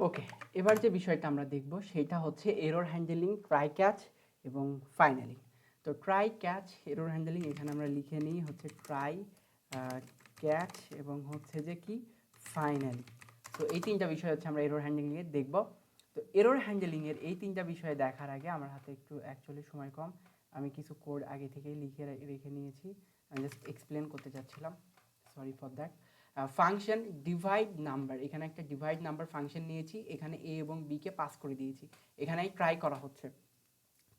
ওকে, এবার যে বিষয়টা আমরা দেখব সেটা হচ্ছে এরর হ্যান্ডেলিং, ট্রাই ক্যাচ এবং ফাইনালি। তো ট্রাই ক্যাচ এরর হ্যান্ডেলিং এখানে আমরা লিখে নিই হচ্ছে ট্রাই ক্যাচ এবং হচ্ছে যে কি ফাইনালি। তো এই তিনটা বিষয় হচ্ছে আমরা এরর হ্যান্ডেলিংয়ে দেখব। তো এরর হ্যান্ডেলিংয়ের এই তিনটা বিষয় দেখার আগে আমার হাতে একটু অ্যাকচুয়ালি সময় কম, আমি কিছু কোড আগে থেকেই লিখে রেখে নিয়েছি, আমি জাস্ট এক্সপ্লেন করতে চাচ্ছিলাম, sorry for that. Function divide number, এখানে একটা ডিভাইড নাম্বার ফাংশন নিয়েছি, এখানে এ এবং বিকে পাস করে দিয়েছি, এখানে ট্রাই করা হচ্ছে।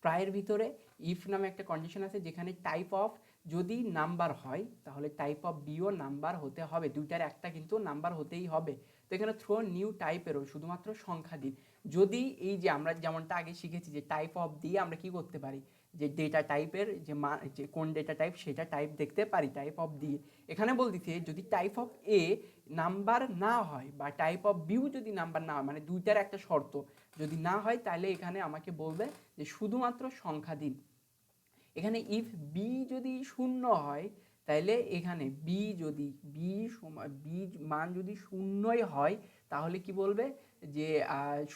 ট্রাইয়ের ভিতরে ইফ নামে একটা কন্ডিশন আছে যেখানে টাইপ অফ যদি নাম্বার হয় তাহলে টাইপ অফ বিও নাম্বার হতে হবে, দুইটার একটা কিন্তু নাম্বার হতেই হবে। তো এখানে থ্রো নিউ টাইপেরও শুধুমাত্র সংখ্যা দিন। যদি এই যে আমরা যেমনটা আগে শিখেছি যে টাইপ অফ দিয়ে আমরা কি করতে পারি, যে ডেটা টাইপের যে কোন ডেটা টাইপ সেটা টাইপ দেখতে পারি টাইপ অফ দিয়ে। এখানে বলতেছে যদি টাইপ অফ এ নাম্বার না হয় বা টাইপ অফ বিও যদি নাম্বার না হয়, মানে দুইটার একটা শর্ত যদি না হয়, তাহলে এখানে আমাকে বলবে যে শুধুমাত্র সংখ্যা দিন। এখানে ইফ বি যদি শূন্য হয় তাহলে এখানে বি যদি বি মান যদি শূন্যই হয় তাহলে কি বলবে যে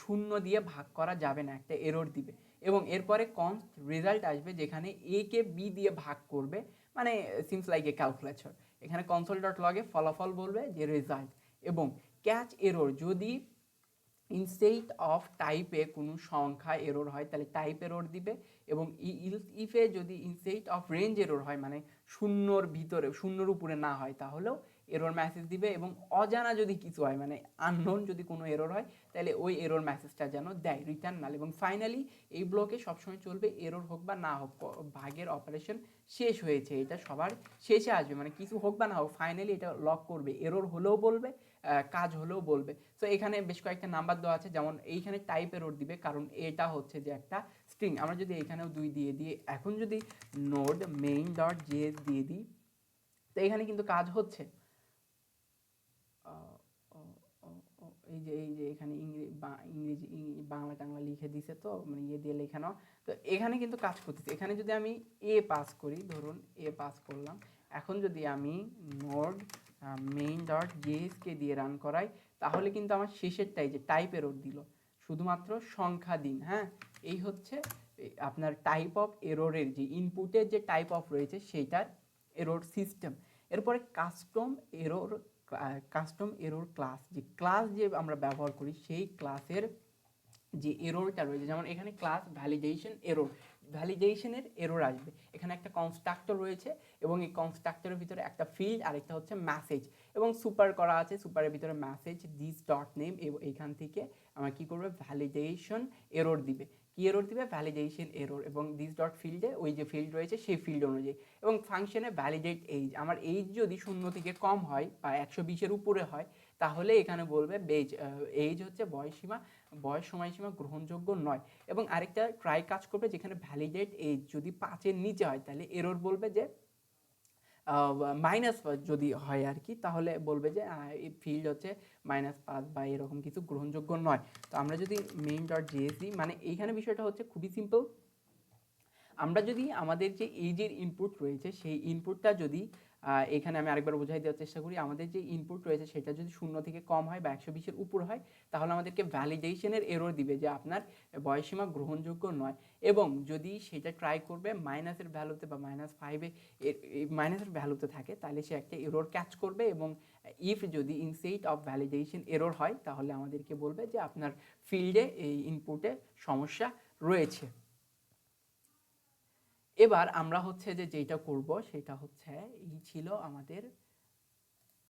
শূন্য দিয়ে ভাগ করা যাবে না, একটা এরর দিবে। এবং এরপরে কনস্ট রেজাল্ট আসবে যেখানে এ কে বি দিয়ে ভাগ করবে, মানে সিমস লাইক এ ক্যালকুলেটর। এখানে কনসোল ডট লগে ফলাফল বলবে যে রেজাল্ট। এবং ক্যাচ এরর যদি ইনস্টেড অফ টাইপে কোনো সংখ্যা এরর হয় তাহলে টাইপ এরর দিবে। এবং ইফে যদি ইনস্টেড অফ রেঞ্জ এরর হয়, মানে শূন্যর ভিতরে শূন্যর উপরে না হয়, তাহলেও এরর মেসেজ দিবে। এবং অজানা যদি কিছু হয়, মানে আননোন যদি কোনো এরর হয় তাহলে ওই এরর মেসেজটা যেন দেয়, রিটার্ন নাল। এবং ফাইনালি এই ব্লকে সবসময় চলবে এরর হোক বা না হোক, ভাগের অপারেশন শেষ হয়েছে এটা সবার শেষে আসবে, মানে কিছু হোক বা না হোক ফাইনালি এটা লক করবে, এরর হলেও বলবে কাজ হলেও বলবে। সো এখানে বেশ কয়েকটা নাম্বার দেওয়া আছে, যেমন এইখানে টাইপ এরর দিবে কারণ এটা হচ্ছে যে একটা স্ট্রিং। আমরা যদি এখানেও 2 দিয়ে দিই, এখন যদি নোড মেইন ডট জেএস দিয়ে দিই, তো এখানে কিন্তু কাজ হচ্ছে। এই যে এখানে ইংরেজি বাংলা টাংলা লিখে দিছে, তো মানে ইয়ে দিয়ে লেখানো, তো এখানে কিন্তু কাজ করতেছে। এখানে যদি আমি এ পাস করি, ধরুন এ পাস করলাম, এখন যদি আমি নোড মেইন ডট জেএসকে দিয়ে রান করাই, তাহলে কিন্তু আমার শেষেরটাই যে টাইপ এরর দিল, শুধুমাত্র সংখ্যা দিন। হ্যাঁ, এই হচ্ছে আপনার টাইপ অফ এররের যে ইনপুটের যে টাইপ অফ রয়েছে সেইটার এরর সিস্টেম। এরপরে কাস্টম এরর ক্লাস, যে ক্লাস যে আমরা ব্যবহার করি সেই ক্লাসের যে এররটা রয়েছে, যেমন এখানে ক্লাস ভ্যালিডেশনের এরর আসবে। এখানে একটা কনস্ট্রাক্টর রয়েছে এবং এই কনস্ট্রাক্টরের ভিতরে একটা ফিল্ড আর একটা হচ্ছে মেসেজ, এবং সুপার করা আছে, সুপারের ভিতরে মেসেজ দিস ডট নেম, এবং এইখান থেকে আমরা কি করবে ভ্যালিডেশন এরর দিবে। কি এরর দিবে? Validation error. এবং দিস ডট ফিল্ডে ওই যে ফিল্ড রয়েছে সেই ফিল্ড অনুযায়ী। এবং ফাংশনে ভ্যালিডেট এইজ, আমার এইজ যদি 0 থেকে কম হয় বা 120-এর উপরে হয় তাহলে এখানে বলবে এইজ হচ্ছে বয়স সময়সীমা গ্রহণযোগ্য নয়। এবং আরেকটা ট্রাই কাজ করবে যেখানে ভ্যালিডেট এইজ যদি 5-এর নিচে হয় তাহলে এরর বলবে যে মাইনাস যদি হয় আর কি, তাহলে বলবে যে এই ফিল্ড হচ্ছে -5 বা এরকম কিছু গ্রহণযোগ্য নয়। তো আমরা যদি মেইন ডট জেএসি, মানে এইখানে বিষয়টা হচ্ছে খুবই সিম্পল। আমরা যদি আমাদের যে এইজের ইনপুট রয়েছে সেই ইনপুটটা যদি এখানে আমি আরেকবার বোঝাই দেওয়ার চেষ্টা করি, আমাদের যে ইনপুট রয়েছে সেটা যদি 0 থেকে কম হয় বা 120-এর উপর হয় তাহলে আমাদেরকে ভ্যালিডেশনের এরর দিবে যে আপনার বয়সীমা গ্রহণযোগ্য নয়। এবং যদি সেটা ট্রাই করবে মাইনাসের ভ্যালুতে বা -5-এ মাইনাসের ভ্যালুতে থাকে তাহলে সে একটা এরর ক্যাচ করবে। এবং ইফ যদি ইনস্টেড অফ ভ্যালিডেশন এরর হয় তাহলে আমাদেরকে বলবে যে আপনার ফিল্ডে এই ইনপুটে সমস্যা রয়েছে। এবার আমরা হচ্ছে যে যেটা করব সেটা হচ্ছে এই ছিল আমাদের